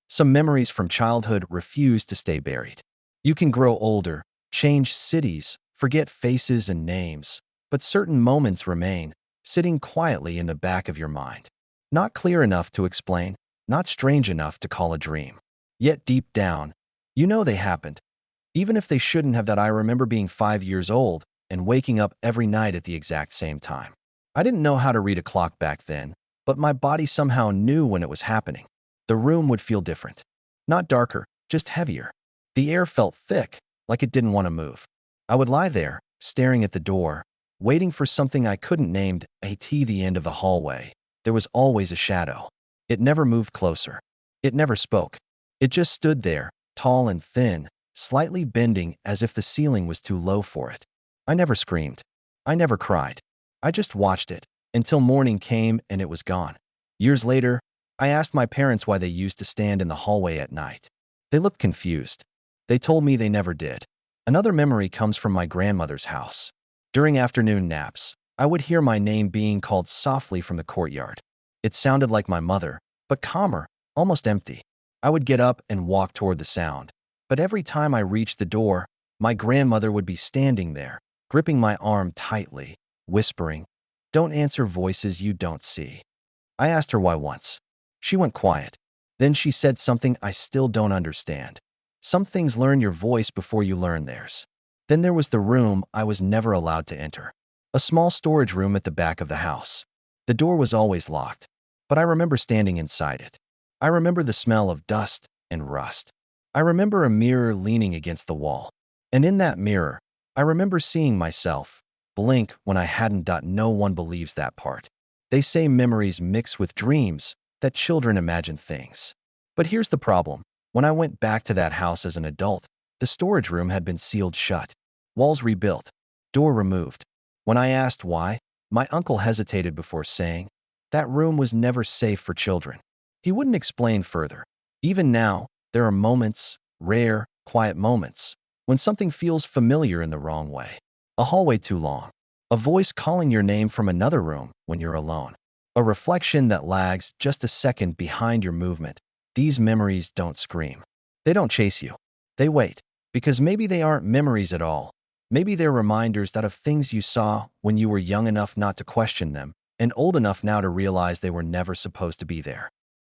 Some memories from childhood refuse to stay buried. You can grow older, change cities, forget faces and names, but certain moments remain, sitting quietly in the back of your mind. Not clear enough to explain, not strange enough to call a dream. Yet deep down, you know they happened. Even if they shouldn't have. That I remember being 5 years old and waking up every night at the exact same time. I didn't know how to read a clock back then, but my body somehow knew when it was happening. The room would feel different. Not darker, just heavier. The air felt thick, like it didn't want to move. I would lie there, staring at the door, waiting for something I couldn't name. At the end of the hallway, there was always a shadow. It never moved closer. It never spoke. It just stood there, tall and thin, slightly bending as if the ceiling was too low for it. I never screamed. I never cried. I just watched it, until morning came and it was gone. Years later, I asked my parents why they used to stand in the hallway at night. They looked confused. They told me they never did. Another memory comes from my grandmother's house. During afternoon naps, I would hear my name being called softly from the courtyard. It sounded like my mother, but calmer, almost empty. I would get up and walk toward the sound. But every time I reached the door, my grandmother would be standing there, gripping my arm tightly, whispering, "Don't answer voices you don't see." I asked her why once. She went quiet. Then she said something I still don't understand. Some things learn your voice before you learn theirs. Then there was the room I was never allowed to enter. A small storage room at the back of the house. The door was always locked, but I remember standing inside it. I remember the smell of dust and rust. I remember a mirror leaning against the wall. And in that mirror, I remember seeing myself, blink when I hadn't. No one believes that part. They say memories mix with dreams, that children imagine things. But here's the problem. When I went back to that house as an adult, the storage room had been sealed shut. Walls rebuilt. Door removed. When I asked why, my uncle hesitated before saying, that room was never safe for children. He wouldn't explain further. Even now, there are moments, rare, quiet moments, when something feels familiar in the wrong way. A hallway too long. A voice calling your name from another room when you're alone. A reflection that lags just a second behind your movement. These memories don't scream. They don't chase you. They wait. Because maybe they aren't memories at all. Maybe they're reminders that of things you saw when you were young enough not to question them, and old enough now to realize they were never supposed to be there.